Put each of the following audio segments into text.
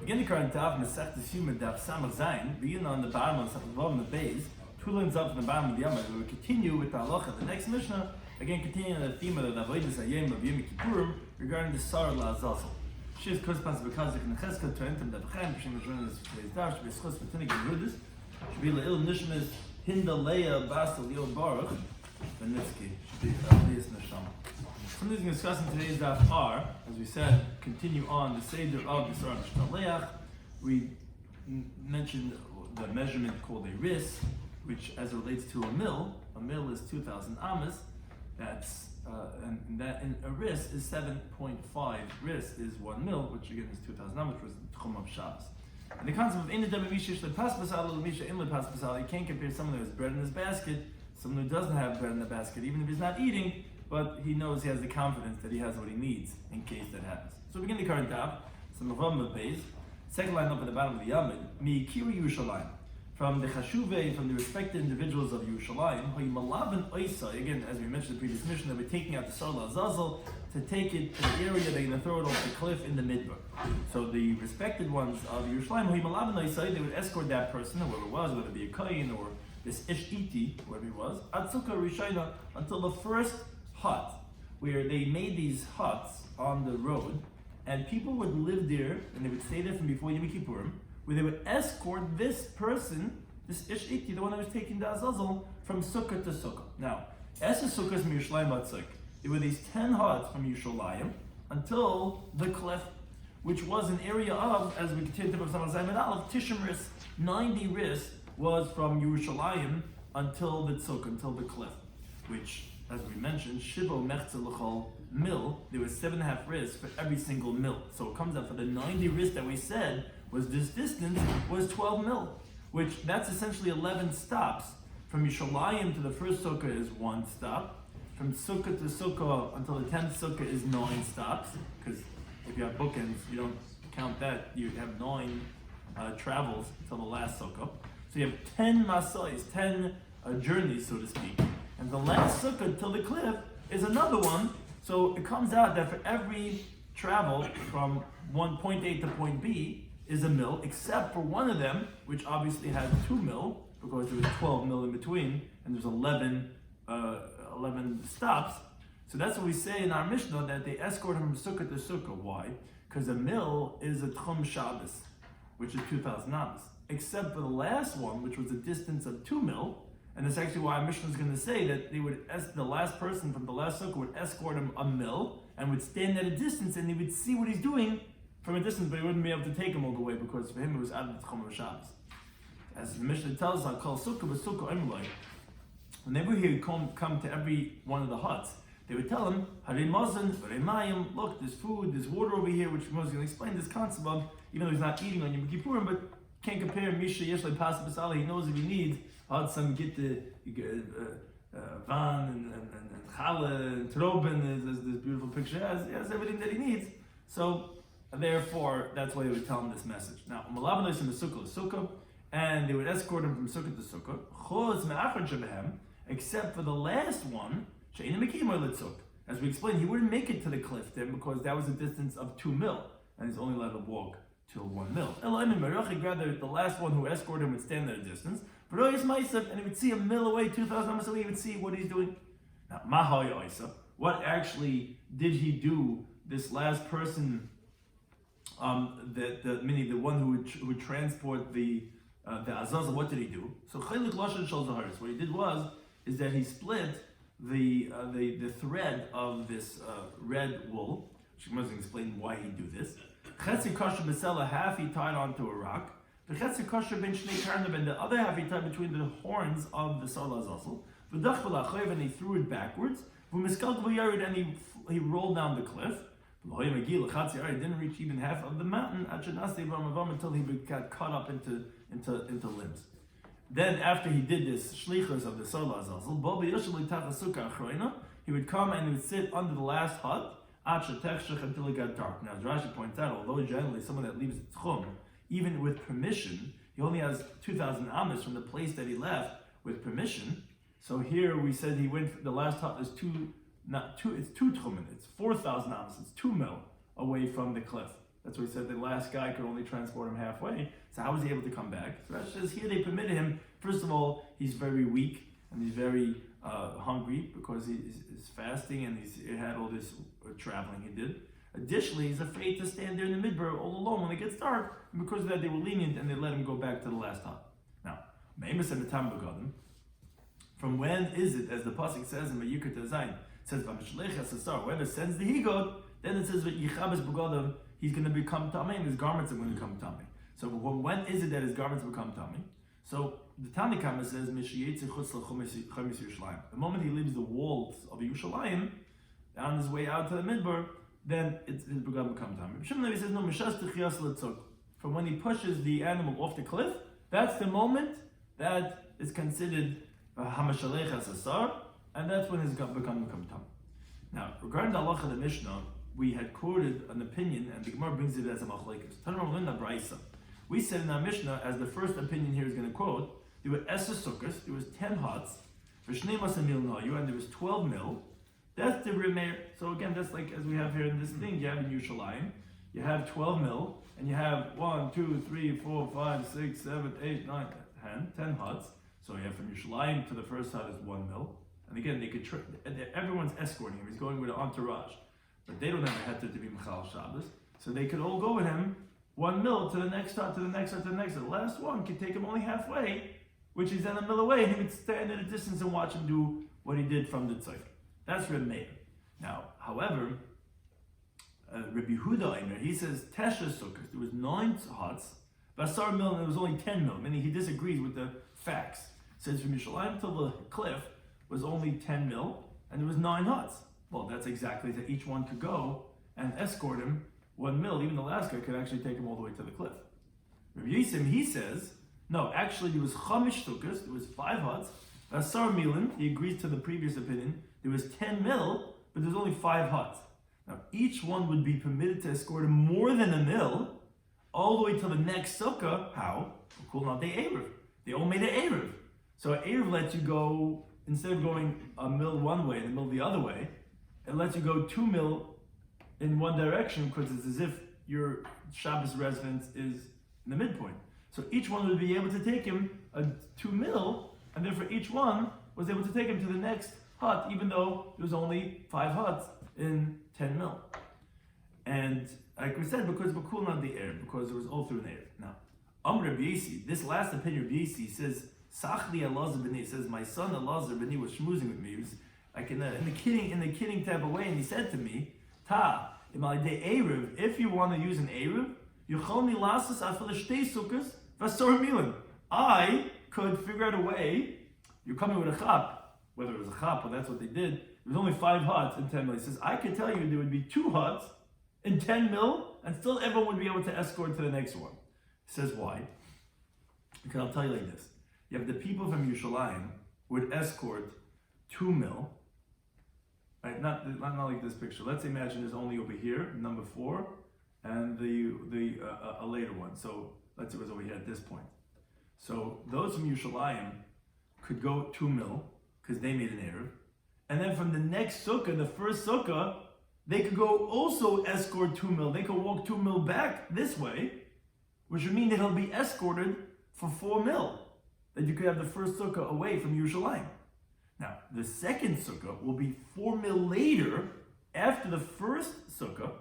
Begin the current Daf, Masech Yoma Daf Samach Zayin, begin on the bottom of the base, two lines up from the bottom of the Yomah. We will continue with the halacha. The next Mishnah, again continuing on the theme of the avodas hayom of Yom Kippurim regarding the Sar La'azazel. She's corresponds to Bekazik and Cheskel to enter the B'chaim, Shem Mishran is today's Daf, should be Schus B'tinig and Rudis, should be Le'il Nishmas Hinda Leia Basel Yom Baruch, Benitsky, should be Aliyas Neshama. Some things we're discussing today's Daf are, as we said, continue on the Seder of the Sar Mishnah. We mentioned the measurement called a ris, which as it relates to a mil is 2,000 amas. That's and that in a ris is 7.5. Ris is 1 mil, which again is 2,000 amas, which is the tchum of Shabbos. And the concept of you can't compare someone who has bread in his basket, someone who doesn't have bread in the basket, even if he's not eating, but he knows he has the confidence that he has what he needs in case that happens. So we begin the current Daf, some of them base. Second line up at the bottom of the Yomid, Mi Kiri Yerushalayim, from the Chashuvei, from the respected individuals of Yerushalayim, again, as we mentioned in the previous mission, that we're taking out the Sar La'azazel to take it to the area they're going to throw it off the cliff in the midbar. So the respected ones of Yerushalayim, they would escort that person, whoever it was, whether it be a Kayin or this Ish'iti, whoever it was, Atzukah Rishayna, until the first hut, where they made these huts on the road, and people would live there, and they would stay there from before Yom Kippurim, where they would escort this person, this Ish'iti, the one that was taking the Azazel, from Sukkah to Sukkah. Now, Esa Sukkah is Yerushalayim Batzik. There were these 10 huts from Yerushalayim until the cliff, which was an area of, as we continue to Samach Zayin Aleph, Tishim Ris, 90 Ris was from Yerushalayim until the Tzuk, until the cliff, which, as we mentioned, Shivo Mechza L'chol mil, there was 7.5 ris for every single mil. So it comes out for the 90 ris that we said was this distance was 12 mil, which that's essentially 11 stops. From Yerushalayim to the first sukkah is 1 stop. From sukkah to sukkah until the 10th sukkah is 9 stops. Because if you have bookends, you don't count that. You have 9 travels until the last sukkah. So you have 10 masais, 10 journeys, so to speak. And the last sukkah till the cliff is another one. So it comes out that for every travel from point A to point B is a mil, except for one of them, which obviously has 2 mil, because there was 12 mil in between, and there's 11 stops. So that's what we say in our Mishnah, that they escort him from sukkah to sukkah. Why? Because a mil is a tchum Shabbos, which is 2,000 amas. Except for the last one, which was a distance of 2 mil, and that's actually why our Mishnah is going to say that they would the last person from the last sukkah would escort him a mil and would stand at a distance, and he would see what he's doing from a distance, but he wouldn't be able to take him all the way because for him it was out of the Tchum of Shabbos. As the Mishnah tells us, call sukkah but sukkah emulai. Whenever he would come to every one of the huts, they would tell him, Harei mazon, harei mayim, look, there's food, there's water over here, which Moses is going to explain this concept of, even though he's not eating on Yom Kippurim, but can't compare Misha Yesh Pas Basali, he knows if he needs. Had some get the van and challah and troben, as this beautiful picture has. He has everything that he needs. So therefore, that's why they would tell him this message. Now, malabanois in the sukkah, and they would escort him from sukkah to sukkah. Chos me'achar shebehem, except for the last one, she'enim mekimah litzuk. As we explained, he wouldn't make it to the cliff then because that was a distance of 2 mil, and he's only allowed to walk till 1 mil. Rather, the last one who escorted him would stand at a distance. And he would see a mil away, 2,000 amas away, he would see what he's doing. Now, what actually did he do, this last person, meaning the one who would transport the Azazel, what did he do? So what he did is that he split the thread of this red wool. She must explain why he'd do this. Half he tied onto a rock. And the other half he tied between the horns of the Sar La'azazel. And he threw it backwards. And he rolled down the cliff. He didn't reach even half of the mountain until he got cut up into limbs. Then after he did this shlichus of the Sar La'azazel, he would come and he would sit under the last hut until it got dark. Now, as Rashi points out, although generally someone that leaves the tchum, even with permission, he only has 2,000 amas from the place that he left with permission. So here we said he went. The last hut is it's 2 tchumen. It's 4,000 amas. It's 2 mil away from the cliff. That's why he said the last guy could only transport him halfway. So how was he able to come back? So Rashi says here they permitted him. First of all, he's very weak and he's very hungry because he's fasting and he had all this traveling he did. Additionally, he's afraid to stand there in the midbar all alone when it gets dark. And because of that, they were lenient and they let him go back to the last hut. Now, from when is it, as the pasuk says in Vayikra Zayin, it says whoever sends the higot, then it says he's going to become tamei and his garments are going to become tamei. So when is it that his garments become tamei? So the Tanakh says the moment he leaves the walls of Yerushalayim on his way out to the midbar, then his garment become tamei. Shimon says no, from when he pushes the animal off the cliff, that's the moment that is considered Hamashalech Asasar, and that's when his garment become tamei. Now, regarding the halacha of the Mishnah, we had quoted an opinion, and the Gemara brings it as a machlekes. We said in our Mishnah, as the first opinion here is going to quote, there were Eser Sukkos, there was 10 huts, and there was 12 mil. That's the Remeir. So again, that's like as we have here in this thing, you have in Yerushalayim, you have 12 mil, and you have 1, 2, 3, 4, 5, 6, 7, 8, 9, 10 huts. So you have from Yerushalayim to the first hut is 1 mil. And again, they could everyone's escorting him. He's going with an entourage, but they don't have a heter to be Michal Shabbos, so they could all go with him 1 mil to the next hut, to the next hut, to the next hut. The last one could take him only halfway, which is then a mil away, and he would stand at a distance and watch him do what he did from the tzayf. That's Reb Meir. Now, however, Rabbi Huda, he says Tesha Sukkot. There was 9 huts, Basar mil, and there was only 10 mil. Meaning he disagrees with the facts. Says from Yerushalayim till the cliff was only 10 mil, and there was 9 huts. Well, that's exactly that each one could go and escort him 1 mil. Even the last guy could actually take him all the way to the cliff. Rabbi Yisim, he says, no, actually there was Chamish Sukkos, there was 5 huts. Asar Milin, he agrees to the previous opinion, there was 10 mil, but there's only 5 huts. Now, each one would be permitted to escort him more than a mil, all the way to the next sukkah. How? Cool, now they Erev. They all made an Erev. So an Erev lets you go, instead of going a mil one way and a mil the other way, it lets you go 2 mil in one direction, because it's as if your Shabbos residence is in the midpoint. So each one would be able to take him a 2 mil, and therefore each one was able to take him to the next hut, even though there was only 5 huts in 10 mil. And like we said, because Bakul not the air, because it was all through an air. Now, Rabbi Yisi, this last opinion, Rabbi Yisi says, Sachli Elazar B'ni, says, my son Elazar B'ni was schmoozing with me. He was like in the kidding type of way, and he said to me, Ta, if you want to use an Erev, Yucholni Lasas Afal Shtei Sukkos Vasor Milan. I could figure out a way. You're coming with a chap, whether it was a chap or that's what they did. There was only 5 huts in 10 mil. He says, I could tell you there would be 2 huts in 10 mil, and still everyone would be able to escort to the next one. He says, why? Because I'll tell you like this. You have the people from Yerushalayim would escort 2 mil, right? Not like this picture. Let's imagine there's only over here, number 4, and a later one. So let's say it was over here at this point. So those from Yerushalayim could go 2 mil, because they made an Erev. And then from the next sukkah, the first sukkah, they could go also escort 2 mil. They could walk 2 mil back this way, which would mean that he'll be escorted for 4 mil. That you could have the first sukkah away from Yerushalayim. Now, the second sukkah will be 4 mil later, after the first sukkah,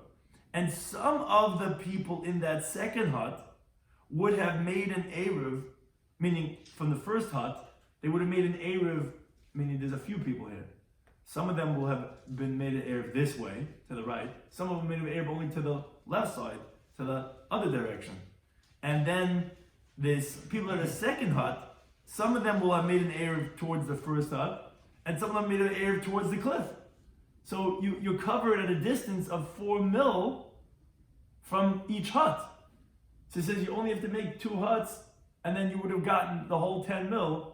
and some of the people in that second hut would have made an Erev, meaning from the first hut, they would have made an Erev, meaning there's a few people here. Some of them will have been made an Erev this way, to the right. Some of them made an Erev only to the left side, to the other direction. And then there's people in the second hut, some of them will have made an Erev towards the first hut, and some of them made an Erev towards the cliff. So you're covered at a distance of 4 mil from each hut. So it says you only have to make 2 huts, and then you would have gotten the whole 10 mil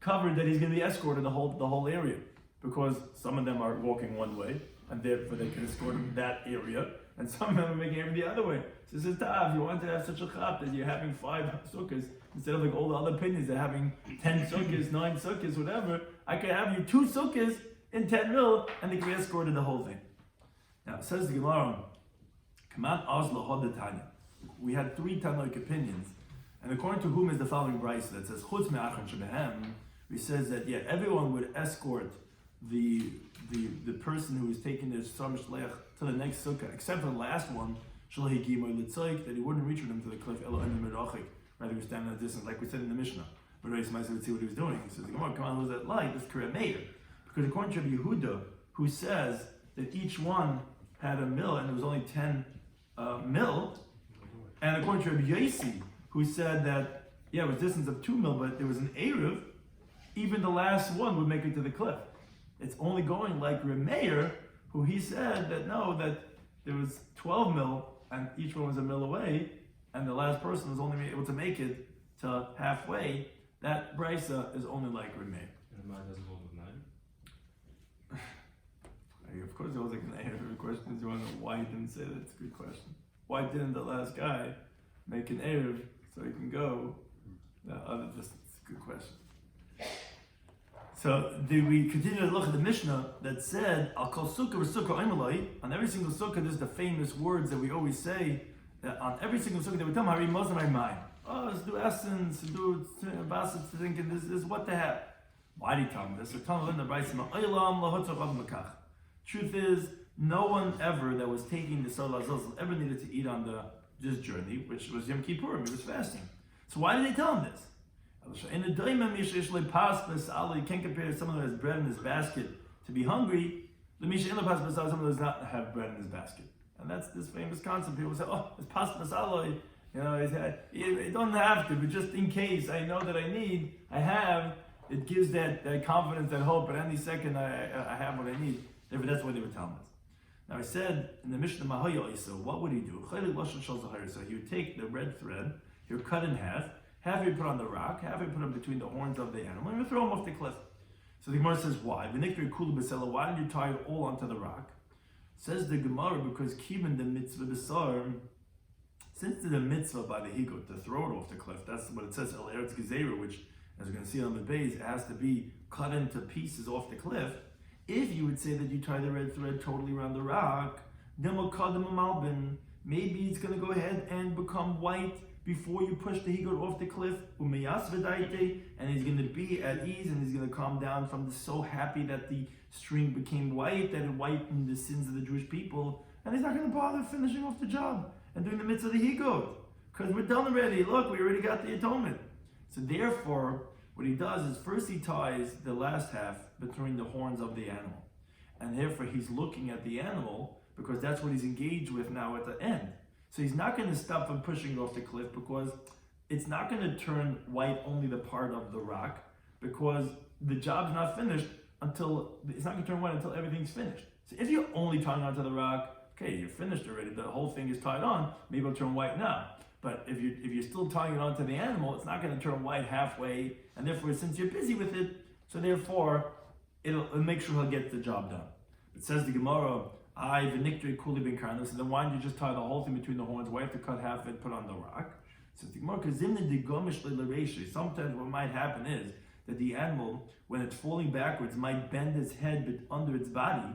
covered, that he's going to be escorted the whole area. Because some of them are walking one way, and therefore they can escort him that area, and some of them are making it the other way. So it says, if you want to have such a chap that you're having 5 sukkahs, instead of like all the other opinions, they're having 10 sukkahs, 9 sukkahs, whatever, I could have you 2 sukkahs in 10 mil, and they can be escorted the whole thing. Now, it says the Gemara, We had 3 Tanoic opinions, and according to whom is the following brayso that says Chutz me'achron shebehem, he says that everyone would escort the person who is taking their Sam Shleach to the next sukkah, except for the last one, that he wouldn't reach with him to the cliff, rather he was standing at a distance, like we said in the Mishnah. But Rabbi Shloimy would see what he was doing. He says, come on, who's that light? This is Kriya Meir. Because according to Rabbi Yehuda, who says that each one had a mill and there was only 10 mil, and according to Rabbi Yossi, who said that, it was a distance of 2 mil, but there was an Eruv, even the last one would make it to the cliff. It's only going like Rabbi Meir, who he said that no, that there was 12 mil, and each one was a mil away, and the last person was only able to make it to halfway. That brisa is only like Rabbi Meir. And mine doesn't hold with 9? Of course, it was like an Eruv. Questions you want to know why he didn't say that? It's a good question. Why didn't the last guy make an Eruv so he can go the other distance? It's a good question. So we continue to look at the Mishnah that said, Al kol sukkah v'sukkah oimeloi. On every single sukkah, there's the famous words that we always say. That on every single sukkah, they would tell Hari Muslim my mind. Oh, let's do essence, do basit thinking this is what they have. Why did he tell me this? Truth is, no one ever that was taking the Solar Zilzal ever needed to eat on this journey, which was Yom Kippur, he was fasting. So why did they tell him this? In the Daimon, you can't compare someone who has bread in his basket to be hungry. Someone who does not have bread in his basket. And that's this famous concept. People say, oh, it's pas masala. You don't have to, but just in case I know that I have, it gives that confidence, that hope, at any second I have what I need. Therefore, that's why they were telling us. Now I said in the Mishnah Mahaya Isa, what would he do? So he would take the red thread, he would cut in half he would put on the rock, half he would put him between the horns of the animal, and he would throw him off the cliff. So the Gemara says, why? Why did you tie it all onto the rock? Says the Gemara, because kiven the mitzvah b'sar, since the mitzvah by the higot to throw it off the cliff, that's what it says, el eretz gezeira, which, as we're going to see on the base, it has to be cut into pieces off the cliff. If you would say that you tie the red thread totally around the rock, then maybe it's going to go ahead and become white before you push the higot off the cliff, and he's going to be at ease, and he's going to calm down from so happy that the string became white, that it whitened the sins of the Jewish people, and he's not going to bother finishing off the job and doing the mitzvah of the higot, because we're done already. Look, we already got the atonement. So therefore, what he does is first he ties the last half between the horns of the animal, and therefore he's looking at the animal because that's what he's engaged with now at the end. So he's not going to stop from pushing it off the cliff, because it's not going to turn white only the part of the rock, because the job's not finished until, it's not going to turn white until everything's finished. So if you're only tying onto the rock, okay, you're finished already, the whole thing is tied on, maybe it'll turn white now. But if you're still tying it onto the animal, it's not going to turn white halfway, and therefore since you're busy with it, so therefore it'll make sure he'll get the job done. It says the Gemara, so then why don't you just tie the whole thing between the horns? Why have to cut half of it, put on the rock? So sometimes what might happen is that the animal, when it's falling backwards, might bend its head under its body,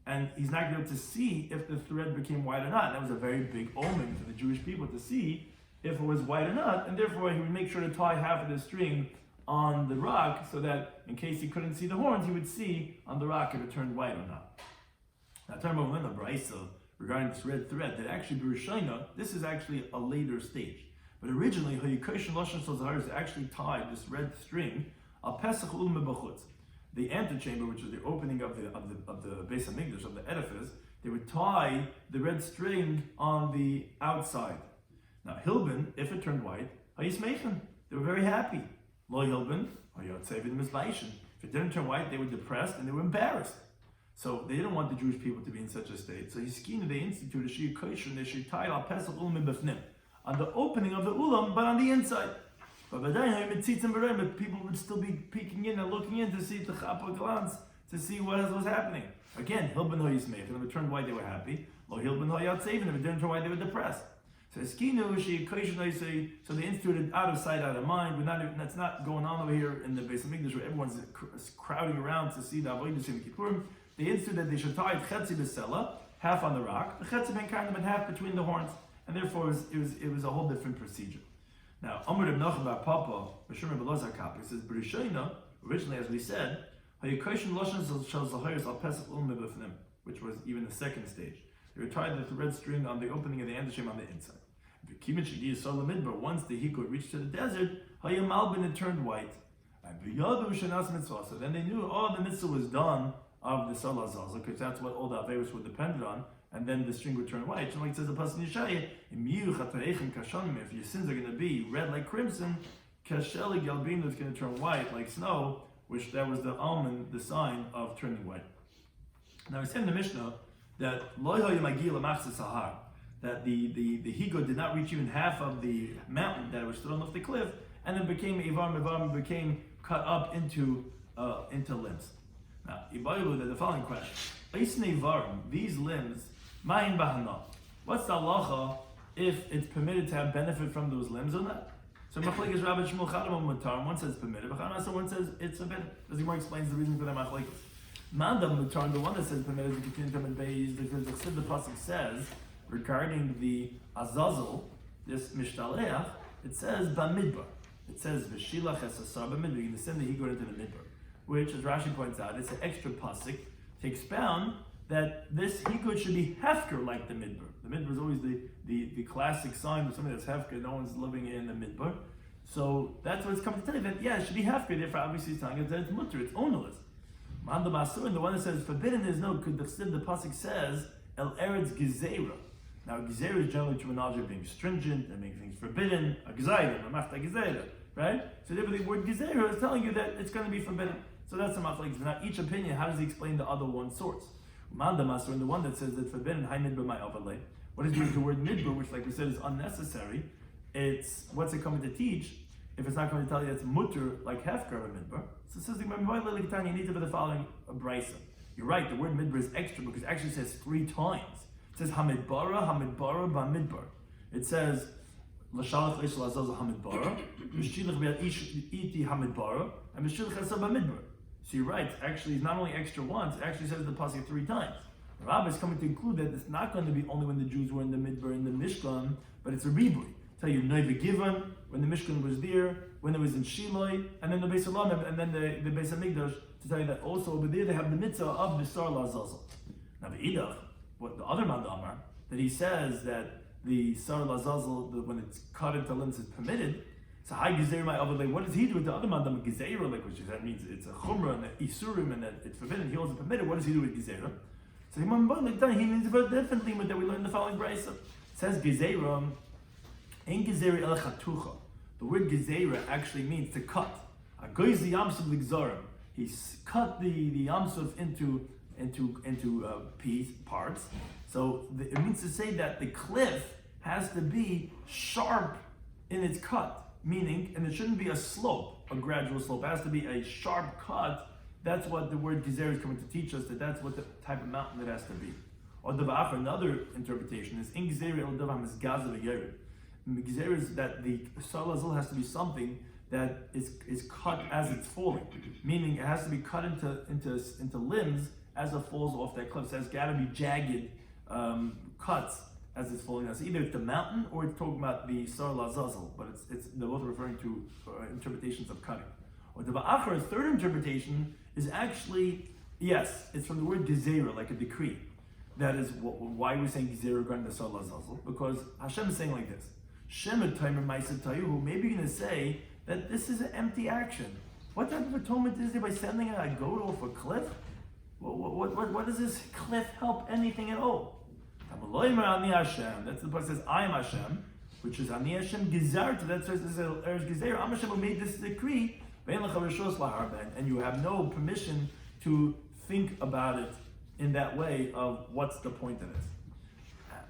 and he's not going to be able to see if the thread became white or not. That was a very big omen for the Jewish people to see if it was white or not, and therefore he would make sure to tie half of the string on the rock so that in case he couldn't see the horns, he would see on the rock if it turned white or not. Now, talking about when the brisa regarding this red thread, that actually Bereshina, this is actually a later stage. But originally, is actually tied this red string al Pesach b'chutz, the antechamber, which is the opening of the Beis Hamikdash, of the edifice. They would tie the red string on the outside. Now, Hilbin, if it turned white, hayismeichen, they were very happy. Lo Hilbin, hayatzevin misbaishin. If it didn't turn white, they were depressed and they were embarrassed. So they didn't want the Jewish people to be in such a state. So they instituted a shiur kosher, and they should tie al Pesach ulam b'fnim, on the opening of the ulam, but on the inside. But people would still be peeking in and looking in to see the chapa glance, to see what was happening. Again, hilben ho yismeich, and if it turned white, they were happy. Lo hilben ho yatzevin, if it didn't turn white, they were depressed. So they instituted out of sight, out of mind. That's not going on over here in the Beis Hamikdash where everyone's crowding around to see the avodas in Kippurim. They instituted that they should tie chetzi b'sela, half on the rock. The chetz ben karnim and half between the horns, and therefore it was a whole different procedure. Now, Amr Reb Nachman bar Papa, B'Shem Reb Elazar Kappa, says B'Rishoina, originally as we said, Hayekoshin Loshen Shel Zahayos Al Pesach Ulme B'Fnim, which was even the second stage. They were tied with the red string on the opening of the Andashim on the inside. Once the Hikot reached to the desert, Hayamalbin it turned white. So then they knew, the mitzvah was done of the Salah Zazel, because that's what all the Averos were dependent on, and then the string would turn white. So like it says the Pasuk in Yeshaya, if your sins are going to be red like crimson, Kasheli Galbin is going to turn white like snow, which that was the almond, the sign of turning white. Now we said in the Mishnah that that the Higo did not reach even half of the mountain that was thrown off the cliff, and it became became cut up into limbs. Now, the following question: these limbs, ma'in bahana. What's the halacha if it's permitted to have benefit from those limbs or not? So machlekes Rabbi Shmuel Chadam Mutar. One says permitted, so one says it's forbidden. The Gemara explains the reason for that machlekes. Mandam Mutar, the one that says permitted, because the pasuk says regarding the azazel, this mishtaleach, it says bamidbar. It says v'shilach esasar bamidbar. You can send the Higot into the midbar, which, as Rashi points out, it's an extra pasuk to expound that this Higot should be hefker like the midbar. The midbar is always the classic sign of something that's hefker. No one's living in the midbar. So that's what it's coming to tell you, that it should be hefker. Therefore, obviously, it's telling us that it's mutter, it's ownerless. Manda Masur, and the one that says forbidden is no, the pasuk says el eretz gezeira. Now, gezeira is generally terminology of being stringent and making things forbidden. A gezeira, a mafta gezeira, right? So therefore, the word gezeira is telling you that it's going to be forbidden. So that's the machlekes. Now, each opinion, how does he explain the other one source? Manda Masur, and the one that says it's forbidden, hay midbar my overlay. What is the word midbar, which, like we said, is unnecessary? It's what's it coming to teach? If it's not going to tell you it's mutter like hefker of a midbar. So it says the Gemara, you need to be the following brisa. You're right, the word midbar is extra because it actually says 3 times. It says hamidbara, bamidbar. It says l'shalach leish l'azaz hamidbara, v'shilach be'at iti hamidbara, and v'shilach esab bamidbar. So you're right, actually it's not only extra once, it actually says the pasuk 3 times. The Rabbi is coming to include that it's not going to be only when the Jews were in the midbar, in the Mishkan, but it's a ribui. Tell you Noiva Givan, when the Mishkan was there, when it was in Shiloi, and then the Beis Halamim, and then the Beis Hamikdash, to tell you that also over there they have the mitzvah of the Sar Lazazel. Now the Idach, what the other Manda Amar, that he says that the Sar Lazazel, when it's cut into limbs, is permitted. So Hai Gezeir my Avadei, what does he do with the other Manda Amar? Gezeir, like which that means it's a Chumrah and an Isurim and that it's forbidden, he also permitted. What does he do with Gezeir? So he means a very different thing that we learned in the following brisa. It says Gezeiram. In Gezerah el chatucha, the word Gezerah actually means to cut. Agoiz the yamsuf l'gzarim. He cut the yamsuf into parts. So it means to say that the cliff has to be sharp in its cut, meaning, and it shouldn't be a slope, a gradual slope. It has to be a sharp cut. That's what the word Gezerah is coming to teach us. That's what the type of mountain it has to be. Or another interpretation is in Gezerah el davam is gaza v'yered. Gezeira is that the salazil has to be something that is cut as it's falling, meaning it has to be cut into limbs as it falls off that cliff. So it's got to be jagged cuts as it's falling down. So either it's the mountain or it's talking about the sar lazazel, but it's they're both referring to interpretations of cutting. Or the ba'achar, third interpretation is actually yes, it's from the word gezeira, like a decree. That is why we're saying gezeira regarding the sar lazazel, because Hashem is saying like this. Maybe you're going to say that this is an empty action. What type of atonement is there by sending a goat off a cliff? What does this cliff help anything at all? That's the part that says, I am Hashem, which is Ani Hashem Gizarta. That's what it says, Eretz Gezer. I'm Hashem who made this decree, and you have no permission to think about it in that way of what's the point of this.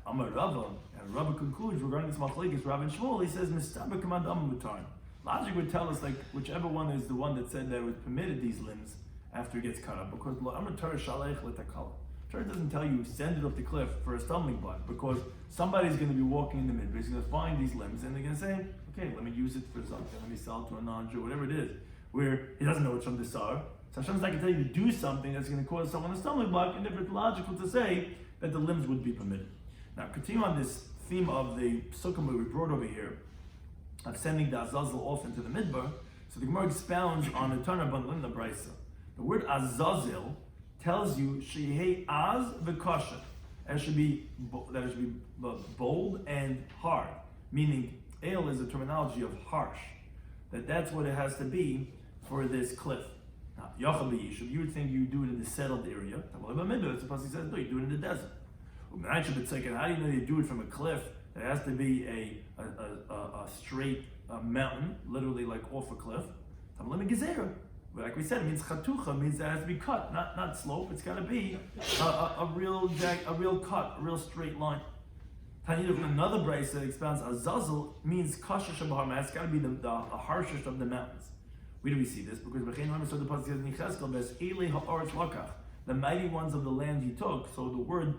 Amar Rava, and Rava concludes regarding this machlekes, Rabbi Shmuel, he says, "Mistaber command mutar." Logic would tell us like whichever one is the one that said that it was permitted these limbs after it gets cut up, because Amar Torah shalech letakala. Torah doesn't tell you send it off the cliff for a stumbling block, because somebody's going to be walking in the midbar, he's going to find these limbs, and they're going to say, okay, let me use it for something, let me sell it to a non-Jew, whatever it is, where he doesn't know it's from the Sar. So Hashem's not going to tell you to do something that's going to cause someone a stumbling block, and if it's logical to say that the limbs would be permitted. Now, continue on this theme of the psukim that we brought over here, of sending the Azazel off into the midbar. So the Gemara expounds on the Tanur Banlin the Brisa. The word Azazel tells you shehei az v'kasha. That it should be bold and hard, meaning ale is a terminology of harsh. That's what it has to be for this cliff. Now, Yachal b'yishuv, you would think you do it in the settled area. It's supposed to say no, you do it in the desert. How do you know you do it from a cliff? It has to be a straight mountain, literally like off a cliff. Like we said, it means chatucha, means that it has to be cut, not slope. It's got to be a real cut, a real straight line. Tanya from another brayse that expounds Azazel means kasha shabahar. It's got to be the harshest of the mountains. Where do we see this? Because the mighty ones of the land he took. So the word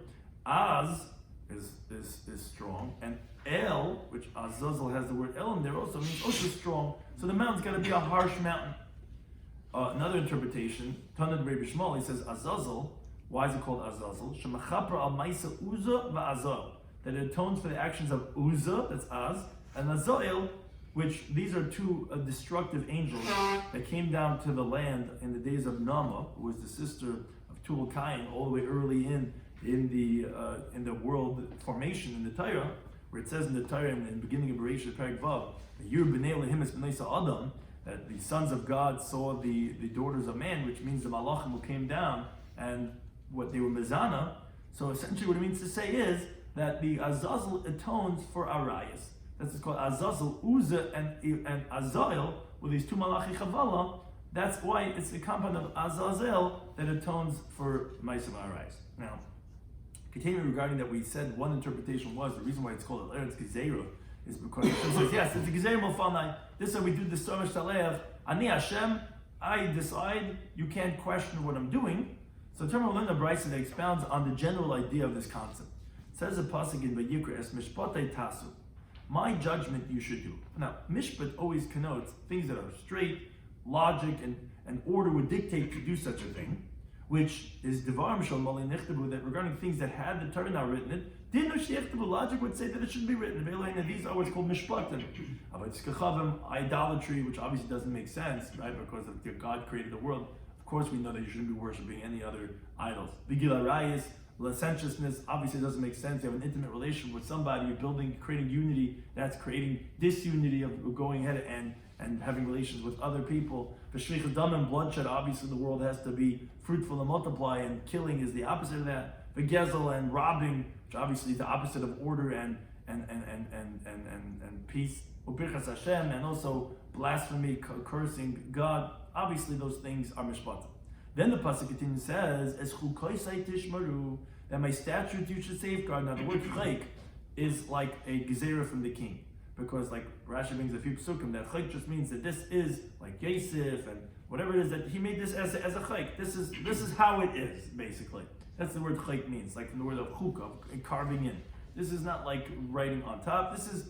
Az is strong, and El, which Azazel has the word El in there, also means also strong. So the mountain's got to be a harsh mountain. Another interpretation, Tanad Rabbi Shloimy, he says Azazel. Why is it called Azazel? Shemachapra al Maisa Uza va'Azal, that it atones for the actions of Uza, that's Az, and Azael, which these are two destructive angels that came down to the land in the days of Nama, who was the sister of Tubal Cain, all the way early in the world formation in the Torah, where it says in the Torah in the beginning of Bereshit Perek Vav, Yur b'nei Elohim es b'nei Adam, that the sons of God saw the daughters of man, which means the Malachim who came down and what they were mezana. So essentially, what it means to say is that the Azazel atones for Arayas. That's called Azazel, Uza, and Azael, with these two Malachi Chavala. That's why it's the compound of Azazel that atones for Ma'asim Arayas. Now, continuing regarding that, we said one interpretation was the reason why it's called Eretz Gezerah is because it says, yes, it's a Gezerah Mofanai. This is how we do the Stormish Talev. Ani Hashem, I decide, you can't question what I'm doing. So Terminal Linda Bryson expounds on the general idea of this concept. It says a pasuk in Vayikra, Es Mishpatei Tasu. My judgment you should do. Now, Mishpat always connotes things that are straight, logic, and order would dictate to do such a thing, which is Devar Mishal Mali Nechtabu, that regarding things that had the Torah now written it, logic would say that it shouldn't be written. These are what's called Mishpatim. Idolatry, which obviously doesn't make sense, right? Because if God created the world, of course we know that you shouldn't be worshiping any other idols. Bigil Arayis, licentiousness, obviously doesn't make sense. You have an intimate relationship with somebody, you're creating unity, that's creating disunity of going ahead and having relations with other people. The Shricha Dam and bloodshed, obviously the world has to be fruitful and multiply, and killing is the opposite of that. The Gezel and robbing, which obviously is the opposite of order and peace. Ubirchas Hashem, and also blasphemy, cursing God. Obviously those things are mishpatim. Then the pasuk continues says, "Es chukoisai tishmaru," that my statutes you should safeguard. Now the word chayk is like a gezerah from the king, because like Rashi brings a few psukim that chayk just means that this is like Yosef and whatever it is that he made this as a chayk. This is how it is basically. That's the word chayk means, like from the word of chukah, carving in. This is not like writing on top. This is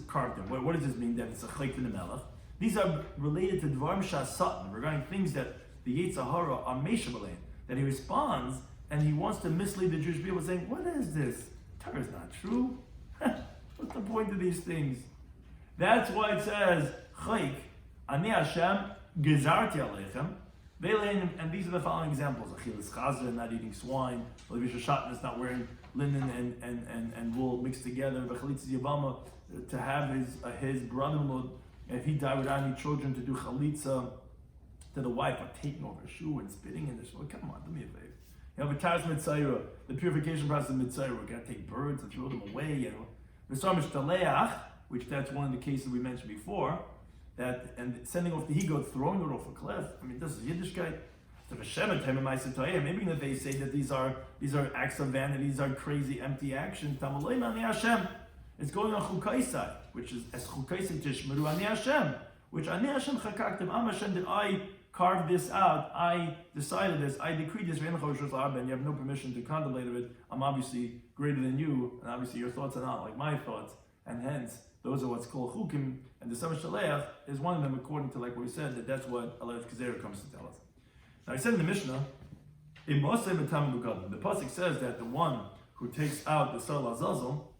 carved in. What does this mean? That it's a chayk in the melech. These are related to dvarim shasatan, regarding things that the Yetzer Hara are meshabalim, that he responds and he wants to mislead the Jewish people, saying, "What is this? Torah is not true. What's the point of these things?" That's why it says, "Chayk ani Hashem gezarti aleichem." And these are the following examples: achilas chazir, not eating swine; levish shatnez, not wearing linen and wool mixed together; v'chalitzas yavama, to have his brother-in-law, if he died without any children, to do chalitza to the wife, or taking off her shoe and spitting in the shoe. Come on, do me a favor. You know, V'taz Mitzayra, the purification process of Mitzayra, we got to take birds and throw them away. You know, V'samish Taleach, which that's one of the cases we mentioned before, that and sending off the he-goat, throwing it off a cliff. I mean, this is Yiddishkeit. Maybe that they say that these are acts of vanity, these are crazy, empty actions. It's going on Chukaisai, which is as Chukaisai Tishmeru Ani Hashem, which Ani Hashem Chakaktim Am Hashem, that I carved this out, I decided this, I decreed this, and you have no permission to contemplate it. I'm obviously greater than you, and obviously your thoughts are not like my thoughts, and hence those are what's called Chukim, and the Samash Shaleach is one of them, according to like what we said, that's what Alef Kazera comes to tell us. Now he said in the Mishnah The pasuk says that the one who takes out the sar lazazel,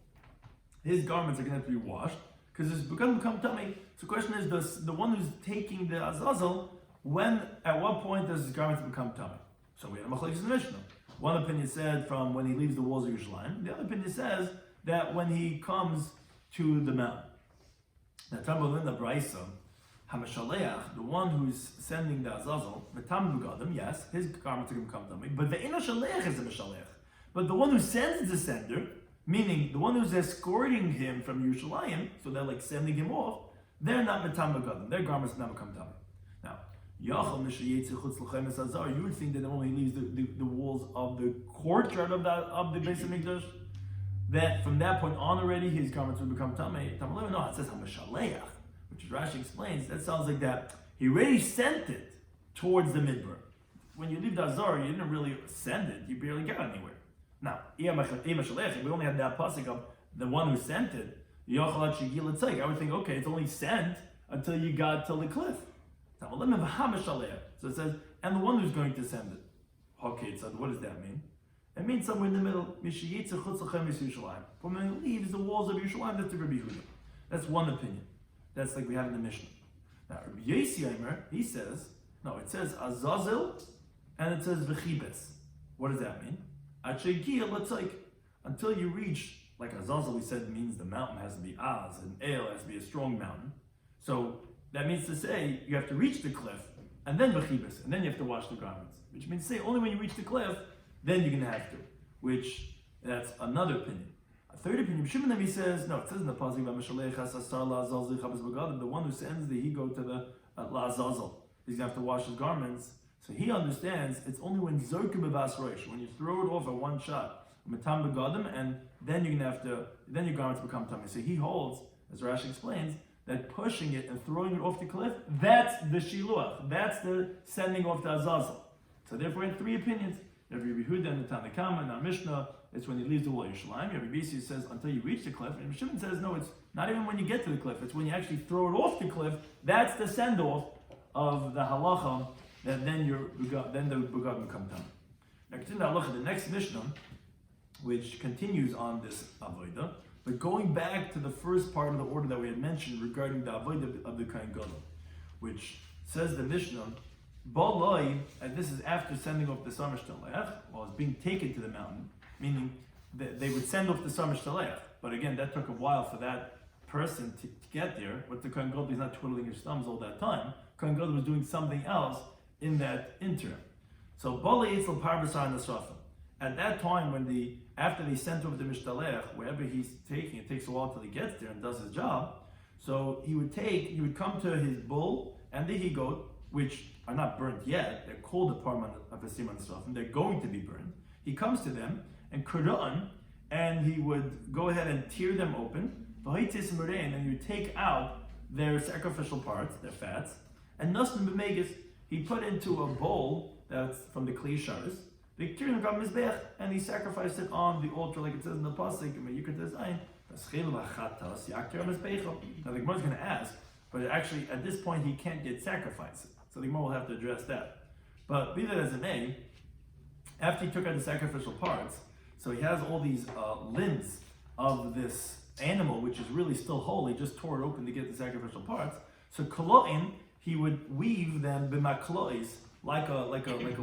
his garments are going to have to be washed because it's become tummy. So the question is, does the one who's taking the azazel, at what point does his garments become tummy? So we have a machlokes in the Mishnah. One opinion said from when he leaves the walls of Yerushalayim. The other opinion says that when he comes to the mountain. Now, Talmud in the Brisa, Hamashaleach, the one who's sending the azazel, Matam Bugadim, yes, his garments are going to become tummy. But the Eno Shaleach is a Mashaleach. But the one who sends the sender, meaning the one who's escorting him from Yerushalayim, so they're like sending him off, they're not Matam Bugadim. Their garments never become tummy. Now, you would think that when he leaves the walls of the courtyard of the Beis Hamikdash, that from that point on already his garments would become tamei. No, it says hamashaleach, which Rashi explains. That sounds like that he already sent it towards the midbar. When you leave the Azar, you didn't really send it; you barely got anywhere. Now, we only had that pasuk of the one who sent it. I would think, okay, it's only sent until you got till the cliff. So it says, and the one who's going to send it. Okay, so what does that mean? It means somewhere in the middle. From when he leaves the walls of Yerushalayim, that's the Rabbi Yehuda. That's one opinion. That's like we have in the Mishnah. Now, Rabbi Yosi, he says, no, it says Azazel, and it says V'chibes. What does that mean? Until you reach, like Azazel, we said, means the mountain has to be Az, and El has to be a strong mountain. So that means to say you have to reach the cliff, and then V'chibes, and then you have to wash the garments. Which means to say only when you reach the cliff, then you're going to have to. Which, that's another opinion. A third opinion, Shimon Nevi says, no, it says in the pasuk, the one who sends the ego to the La'azazel, he's going to have to wash his garments. So he understands it's only when Zorkim B'Bas Rosh, when you throw it off at one shot, Matam Begadim, and then you're going to have to, then your garments become tummy. So he holds, as Rashi explains, that pushing it and throwing it off the cliff, that's the shiluach, that's the sending off the Azazel. So therefore, in three opinions. You have Rabbi Yehuda and the Tanakama and our Mishnah, it's when he leaves the wall of Yerushalayim. Rabbi Bisi says until you reach the cliff. And Shimon says no, it's not even when you get to the cliff, it's when you actually throw it off the cliff. That's the send-off of the halacha, that then the begadim become tummy. Now continue the halacha, the next Mishnah, which continues on this avodah, but going back to the first part of the order that we had mentioned regarding the avodah of the Kohen Gadol, which says the Mishnah, Baloi, and this is after sending off the Samash Talech, while it's being taken to the mountain, meaning that they would send off the Samash Talech, but again, that took a while for that person to get there, but the Kohen Gadol is not twiddling his thumbs all that time. Kohen Gadol was doing something else in that interim. So, Baloi Eitzel Parvasar Nasrafim. At that time, after they sent over the Mishtalech, wherever he's taking, it takes a while till he gets there and does his job, so he would come to his bull and the he-goat, which are not burnt yet, they're called the Parman of Asiman Srafim, they're going to be burned. He comes to them and Quran, and he would go ahead and tear them open, and he would take out their sacrificial parts, their fats, and Nassim B'Megas, he put into a bowl that's from the Kli Sharis, and he sacrificed it on the altar, like it says in the Pasuk, now the Gemara is going to ask, but actually at this point he can't get sacrificed. So the Gemara will have to address that. But be that as it may, after he took out the sacrificial parts, so he has all these limbs of this animal, which is really still whole. He just tore it open to get the sacrificial parts. So koloin, he would weave them b'maklois, like a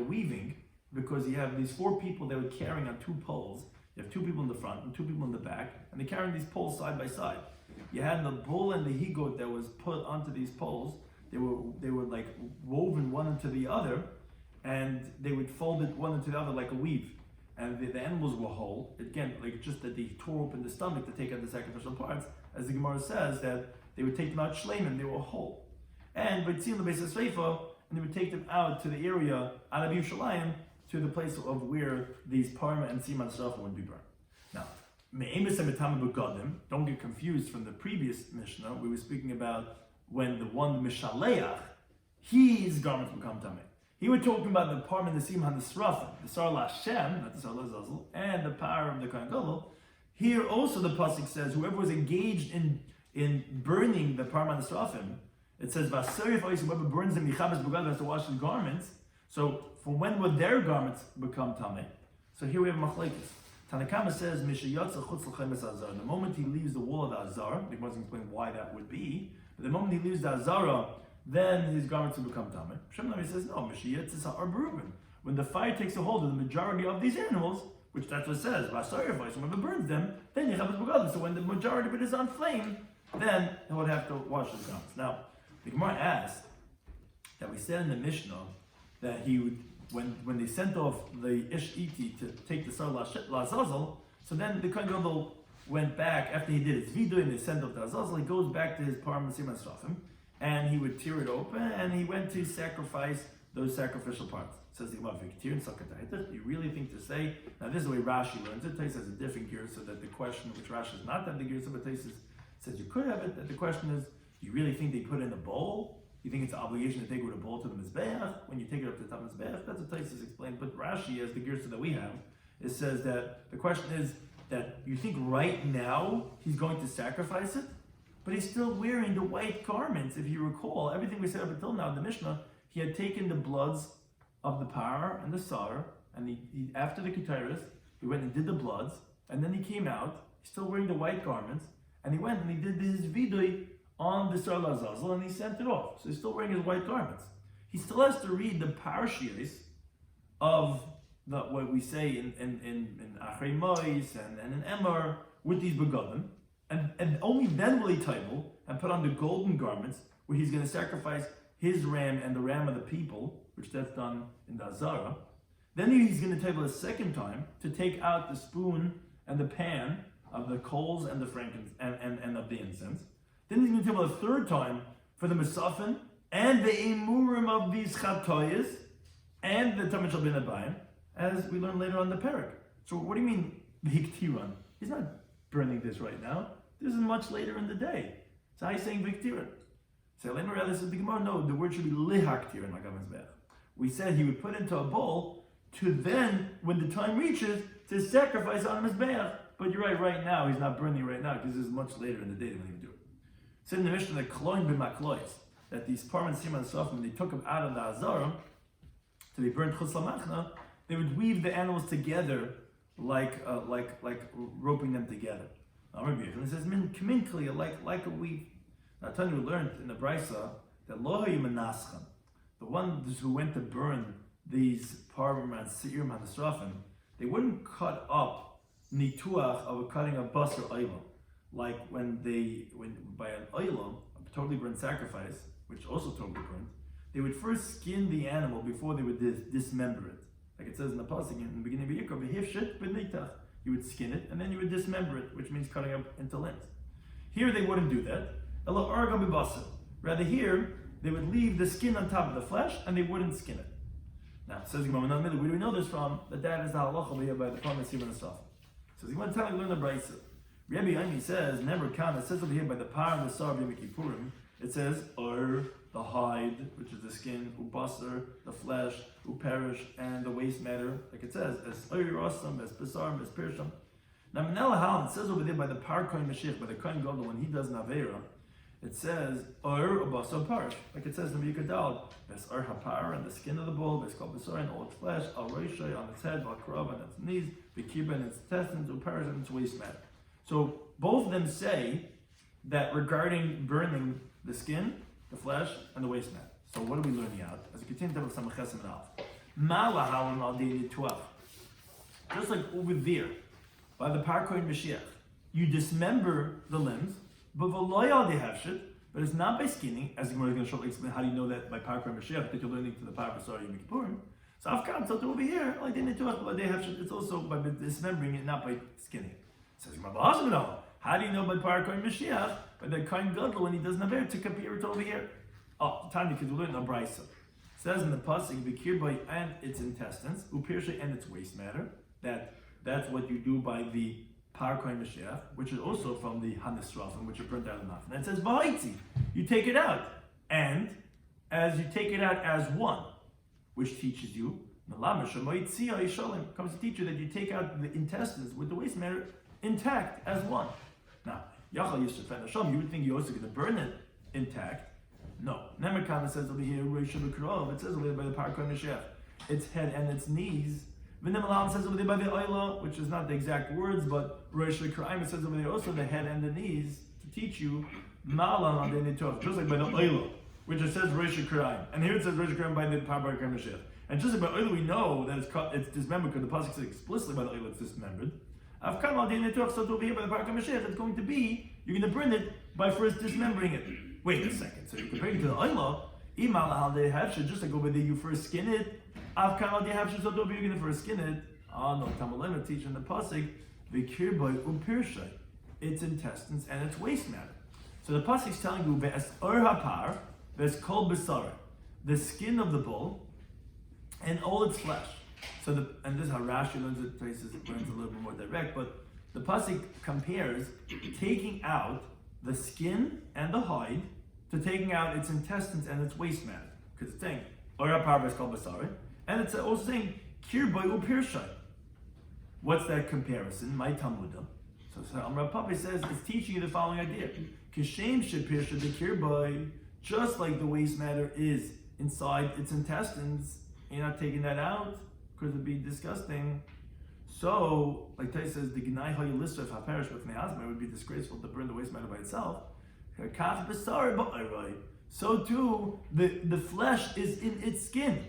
weaving, because you have these four people that were carrying on two poles. You have two people in the front and two people in the back, and they're carrying these poles side by side. You had the bull and the he-goat that was put onto these poles. They were like woven one into the other, and they would fold it one into the other like a weave. And the animals were whole. Again, like just that they tore open the stomach to take out the sacrificial parts, as the Gemara says that they would take them out shleiman, they were whole. And but see in the base of Sreifa, and they would take them out to the area out of Yerushalayim, to the place of where these parma and siman srafa would be burned. Now, don't get confused from the previous Mishnah. We were speaking about when the one Mishaleach, his garments become tamei. He was talking about the parma and the siman srafa, the sar Hashem, not the sar Zazel, and the power of the Kohen Gadol. Here also the pasuk says whoever was engaged in burning the parma and the srafim, it says whoever burns them has to wash his garments. So for when would their garments become tamei? So here we have machlekes. Tanakama says, the moment he leaves the wall of the azara, they wasn't explain why that would be, but the moment he leaves the azara, then his garments will become tamei. Shemnami says, no, when the fire takes a hold of the majority of these animals, which that's what it says, when it burns them, then you have it begotten. So when the majority of it is on flame, then he would have to wash his garments. Now, the Gemara asked that we said in the Mishnah that he would, when they sent off the Ish Iti to take the Sar Lazazel, so then the Kohen Gadol went back after he did his vidu and they sent off the Azazel. He goes back to his Param Siman Srafim and he would tear it open and he went to sacrifice those sacrificial parts. Says the Gemara, you really think to say, now this is the way Rashi learns it. Tais has a different gear, so that the question, which Rashi is not that the gear, but Tais says you could have it, that the question is, you really think they put it in a bowl? You think it's an obligation to take it with a bowl to the Mizbeach? When you take it up to the top of the Mizbeach? That's what Tais is explained. But Rashi, as the gear that we have, it says that the question is that you think right now he's going to sacrifice it, but he's still wearing the white garments. If you recall, everything we said up until now in the Mishnah, he had taken the bloods of the par and the sar, and he after the Ketairis, he went and did the bloods, and then he came out, still wearing the white garments, and he went and he did his vidui on the sar lazazel, and he sent it off. So he's still wearing his white garments. He still has to read the parshiyos of what we say in Achrei Mois and in Emor with these begadim, and only then will he table and put on the golden garments where he's going to sacrifice his ram and the ram of the people, which that's done in the Azara. Then he's going to table a second time to take out the spoon and the pan of the coals and the frankincense and of the incense. Then he's going to table a third time for the Mesafin and the Emurim of these Chatoyas and the Tamid Shal Bin Abayim, as we learn later on the Perek. So what do you mean, Viktiran? He's not burning this right now. This is much later in the day. So how are you saying Viktiran? So this is the Gemara. No, the word should be Lihaktiran, like Avazbech. We said he would put into a bowl to then, when the time reaches, to sacrifice on his Mizbeach. But you're right now he's not burning right now because this is much later in the day than he would do it. Said in the Mishnah that Kloin b'maklois, that these Parman Siman Sofim, when they took him out of the Azara to be burnt Chutz Lamachna, they would weave the animals together like roping them together. And it says min kliya, like a weave. Now Tanya learned in the Brisa that Lo hayu menaschan, the ones who went to burn these Parman and Seir Manasrafim, they wouldn't cut up nituach of cutting a bus or oilam, like when by an oilam, a totally burnt sacrifice, which also totally burnt, they would first skin the animal before they would dismember it. Like it says in the pasuk in the beginning of Yikra, v'hifshit b'nitach. You would skin it and then you would dismember it, which means cutting up into length. Here they wouldn't do that. Rather here, they would leave the skin on top of the flesh and they wouldn't skin it. Now, says Yoma Daf, where do we know this from? That is the halacha here by the Parman Siman Sofim. So you want to tell me, learn the Brisa. Rabbi Shloimy says, never come. It says over here by the par and the sar b'Yom Kippurim. It says, the hide, which is the skin, ubasar, the flesh, uperish, and the waste matter. Like it says, as osam, as pesar, as pirsham. Now, Manela Hal, it says over there by the par kohen Mashiach, by the kohen gadol, when he does navera, it says, ubasar parish. Like it says in the Yikadal, ves hapar, and the skin of the bull, ves kol pesar, and all its flesh, al roishay, on its head, al krav, on its knees, v'kiba, and its intestines, uperish, and its waste matter. So both of them say that regarding burning the skin, the flesh, and the waste matter. So what are we learning out? As we continue to have some Ches and Alf. Just like over there, by the Par Kohen Mashiach, you dismember the limbs, but it's not by skinning, as the Gemara is going to shortly explain. How do you know that by Par Kohen Mashiach that you're learning to the Par Basar Yom Kippurim? So Afkan, so over here, like it's also by dismembering it, not by skinning it. Says how do you know by Par Kohen Mashiach? By the Kohen Gadol when he does Naver to compare it over here. Oh, Tanya, because we learn in the Brisa. Says in the pasuk, "V'kirbay and its intestines, upirshay and its waste matter." That's what you do by the Par Kohen Mashiach, which is also from the Hanisrafim, which are burnt out of the mouth. And it says V'haitzi, you take it out, and as you take it out as one, which teaches you comes to teach you that you take out the intestines with the waste matter intact as one. Now, Yachal Yisrael Hashem, you would think you're also going to burn it intact. No. Nemerkana says over here, it says over here by the Par Kohen Mashiach, its head and its knees. V'nem alam says over there by the oila, which is not the exact words, but Rosh Hashanah says over there also the head and the knees to teach you malan on the nitov, just like by the oila, which it says Rosh Hashanah, and here it says Rosh Hashanah by the Parbar Kamashir. And just like by oila, we know that it's dismembered because the pasuk says explicitly by the oila it's dismembered. Avkan al the nitov, so over here by the Parbar Kamashir, it's going to be you're going to burn it by first dismembering it. Wait a second, so you're comparing to the oila. Just like over there, you first skin it. Afkan so over you're going to first skin it. No, Tamalema teaching the pasuk the kirboy umpirshay, its intestines and its waste matter. So the pasuk is telling you ve'es or hapar, ve'es kol besara, the skin of the bull and all its flesh. So and this is how Rashi learns it. Places it learns a little bit more direct, but the pasuk compares taking out the skin and the hide to taking out its intestines and its waste matter. Because it's saying, Ora Parvas Kol Basari, and it's also saying, Kirboy Upirshai. What's that comparison? My Talmudah. So Amar Papi says, it's teaching you the following idea. Kishem Shepirsha the Kirboy, just like the waste matter is inside its intestines, you're not taking that out, because it'd be disgusting. So, like Tai says, the Gnai Hayalisra if HaPerish with Neazma would be disgraceful to burn the waste matter by itself. So too, the flesh is in its skin.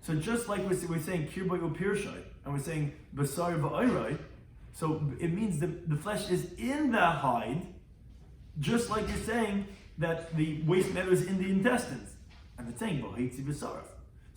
So just like we're saying kirboy upirshai, and we're saying basar va'ayrai, so it means the flesh is in the hide, just like you're saying that the waste matter is in the intestines. And it's saying v'haitzi basaraf.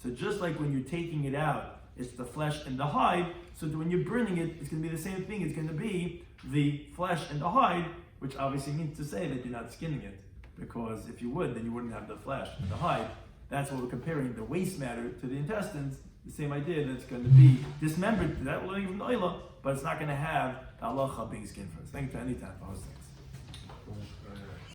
So just like when you're taking it out, it's the flesh and the hide, so when you're burning it, it's going to be the same thing. It's going to be the flesh and the hide, which obviously means to say that you're not skinning it, because if you would, then you wouldn't have the flesh and the hide. That's what we're comparing the waste matter to the intestines. The same idea that it's going to be dismembered. That will learn from the oila, but it's not going to have the halacha being skin first. Thank you to any time for hosting.